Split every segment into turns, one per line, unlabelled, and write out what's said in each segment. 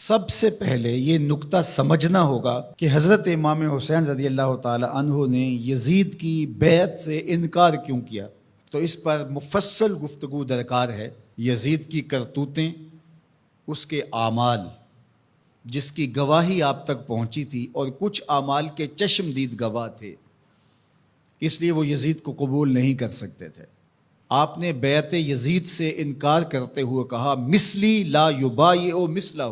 سب سے پہلے یہ نکتہ سمجھنا ہوگا کہ حضرت امام حسین رضی اللہ تعالی عنہ نے یزید کی بیعت سے انکار کیوں کیا، تو اس پر مفصل گفتگو درکار ہے۔ یزید کی کرتوتیں، اس کے اعمال جس کی گواہی آپ تک پہنچی تھی، اور کچھ اعمال کے چشم دید گواہ تھے، اس لیے وہ یزید کو قبول نہیں کر سکتے تھے۔ آپ نے بیعت یزید سے انکار کرتے ہوئے کہا مثلی لا یبایع مثلہ،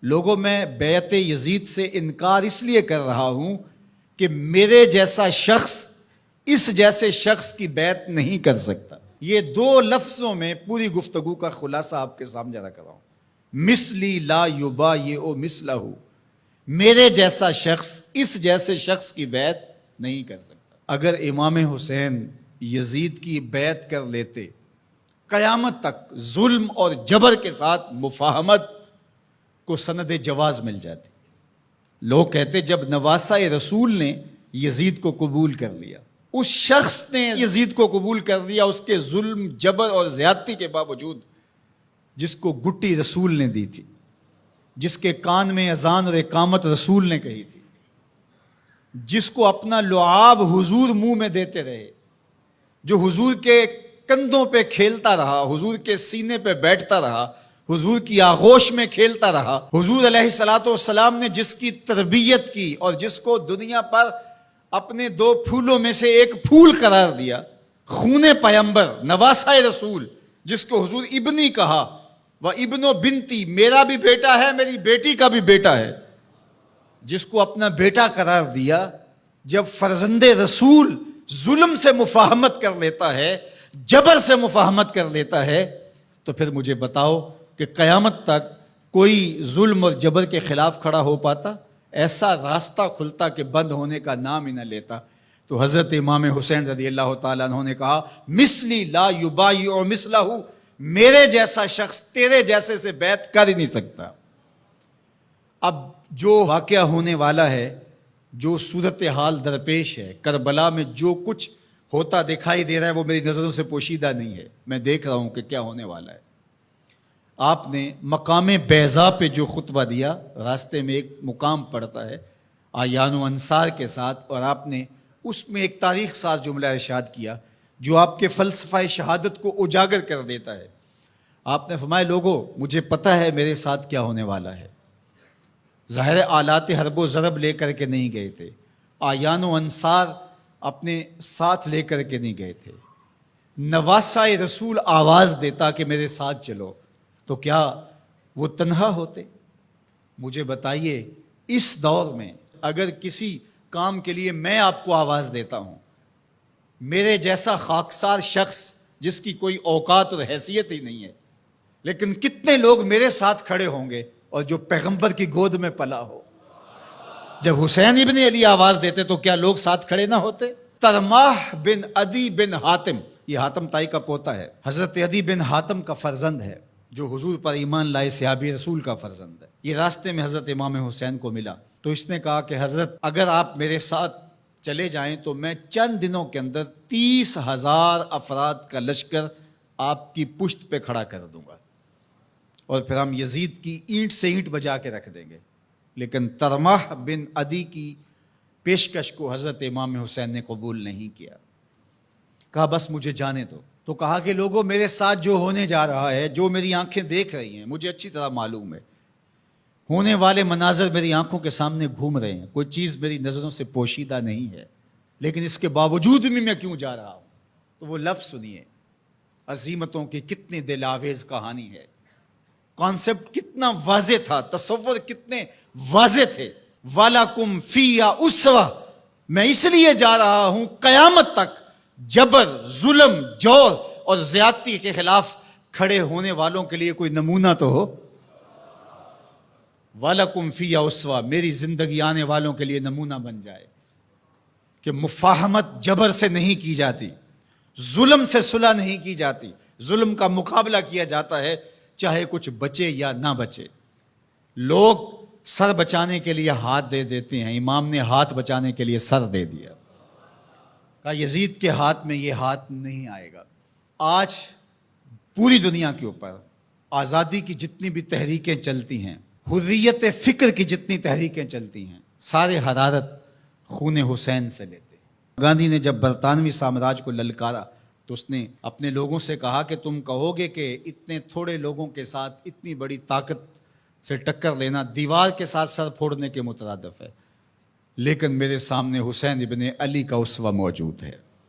لوگوں میں بیعت یزید سے انکار اس لیے کر رہا ہوں کہ میرے جیسا شخص اس جیسے شخص کی بیعت نہیں کر سکتا۔ یہ دو لفظوں میں پوری گفتگو کا خلاصہ آپ کے سامنے رکھ رہا ہوں۔ مثلی لا یبایع مثلہ، میرے جیسا شخص اس جیسے شخص کی بیعت نہیں کر سکتا۔ اگر امام حسین یزید کی بیعت کر لیتے، قیامت تک ظلم اور جبر کے ساتھ مفاہمت کو سند جواز مل جاتی۔ لوگ کہتے جب نواسہ رسول نے یزید کو قبول کر لیا، اس شخص نے یزید کو قبول کر لیا اس کے ظلم، جبر اور زیادتی کے باوجود، جس کو گٹی رسول نے دی تھی، جس کے کان میں اذان اور اقامت رسول نے کہی تھی، جس کو اپنا لعاب حضور منہ میں دیتے رہے، جو حضور کے کندھوں پہ کھیلتا رہا، حضور کے سینے پہ بیٹھتا رہا، حضور کی آغوش میں کھیلتا رہا، حضور علیہ الصلوۃ والسلام نے جس کی تربیت کی اور جس کو دنیا پر اپنے دو پھولوں میں سے ایک پھول قرار دیا، خون پیمبر، نواسہ رسول، جس کو حضور ابنی کہا، و ابن و بنتی، میرا بھی بیٹا ہے، میری بیٹی کا بھی بیٹا ہے، جس کو اپنا بیٹا قرار دیا، جب فرزند رسول ظلم سے مفاہمت کر لیتا ہے، جبر سے مفاہمت کر لیتا ہے، تو پھر مجھے بتاؤ کہ قیامت تک کوئی ظلم اور جبر کے خلاف کھڑا ہو پاتا؟ ایسا راستہ کھلتا کہ بند ہونے کا نام ہی نہ لیتا۔ تو حضرت امام حسین رضی اللہ تعالیٰ عنہ نے کہا مثلی لا یبایع مثلہ، میرے جیسا شخص تیرے جیسے سے بیعت کر ہی نہیں سکتا۔ اب جو واقعہ ہونے والا ہے، جو صورتحال درپیش ہے، کربلا میں جو کچھ ہوتا دکھائی دے رہا ہے، وہ میری نظروں سے پوشیدہ نہیں ہے، میں دیکھ رہا ہوں کہ کیا ہونے والا ہے۔ آپ نے مقام بیضا پہ جو خطبہ دیا، راستے میں ایک مقام پڑتا ہے آیان و انصار کے ساتھ، اور آپ نے اس میں ایک تاریخ ساز جملہ ارشاد کیا جو آپ کے فلسفہ شہادت کو اجاگر کر دیتا ہے۔ آپ نے فرمایا لوگوں، مجھے پتہ ہے میرے ساتھ کیا ہونے والا ہے۔ ظاہر آلات حرب و ضرب لے کر کے نہیں گئے تھے، آیان و انصار اپنے ساتھ لے کر کے نہیں گئے تھے۔ نواسہ رسول آواز دیتا کہ میرے ساتھ چلو، تو کیا وہ تنہا ہوتے؟ مجھے بتائیے اس دور میں اگر کسی کام کے لیے میں آپ کو آواز دیتا ہوں، میرے جیسا خاکسار شخص جس کی کوئی اوقات اور حیثیت ہی نہیں ہے، لیکن کتنے لوگ میرے ساتھ کھڑے ہوں گے، اور جو پیغمبر کی گود میں پلا ہو۔ جب حسین ابن علی آواز دیتے تو کیا لوگ ساتھ کھڑے نہ ہوتے؟ ترماح بن عدی بن حاتم، یہ حاتم تائی کا پوتا ہے، حضرت عدی بن حاتم کا فرزند ہے، جو حضور پر ایمان لائے صحابی رسول کا فرزند ہے۔ یہ راستے میں حضرت امام حسین کو ملا، تو اس نے کہا کہ حضرت اگر آپ میرے ساتھ چلے جائیں تو میں چند دنوں کے اندر 30,000 افراد کا لشکر آپ کی پشت پہ کھڑا کر دوں گا، اور پھر ہم یزید کی اینٹ سے اینٹ بجا کے رکھ دیں گے۔ لیکن ترماح بن عدی کی پیشکش کو حضرت امام حسین نے قبول نہیں کیا، کہا بس مجھے جانے دو۔ تو کہا کہ لوگوں، میرے ساتھ جو ہونے جا رہا ہے، جو میری آنکھیں دیکھ رہی ہیں، مجھے اچھی طرح معلوم ہے، ہونے والے مناظر میری آنکھوں کے سامنے گھوم رہے ہیں، کوئی چیز میری نظروں سے پوشیدہ نہیں ہے، لیکن اس کے باوجود بھی میں کیوں جا رہا ہوں؟ تو وہ لفظ سنیے، عزیمتوں کی کتنی دل آویز کہانی ہے، کانسیپٹ کتنا واضح تھا، تصور کتنے واضح تھے۔ وَلَكُمْ فِيهَا أُسْوَةٌ، میں اس لیے جا رہا ہوں قیامت تک جبر، ظلم، جور اور زیادتی کے خلاف کھڑے ہونے والوں کے لیے کوئی نمونہ تو ہو۔ وَلَكُمْ فِيهَا أُسْوَةٌ، میری زندگی آنے والوں کے لیے نمونہ بن جائے کہ مفاہمت جبر سے نہیں کی جاتی، ظلم سے صلح نہیں کی جاتی، ظلم کا مقابلہ کیا جاتا ہے، چاہے کچھ بچے یا نہ بچے۔ لوگ سر بچانے کے لیے ہاتھ دے دیتے ہیں، امام نے ہاتھ بچانے کے لیے سر دے دیا، کہا یزید کے ہاتھ میں یہ ہاتھ نہیں آئے گا۔ آج پوری دنیا کے اوپر آزادی کی جتنی بھی تحریکیں چلتی ہیں، حریت فکر کی جتنی تحریکیں چلتی ہیں سارے حرارت خون حسین سے لیتے ہیں۔ گاندھی نے جب برطانوی سامراج کو للکارا تو اس نے اپنے لوگوں سے کہا کہ تم کہو گے کہ اتنے تھوڑے لوگوں کے ساتھ اتنی بڑی طاقت سے ٹکر لینا دیوار کے ساتھ سر پھوڑنے کے مترادف ہے، لیکن میرے سامنے حسین ابن علی کا اسوہ موجود ہے۔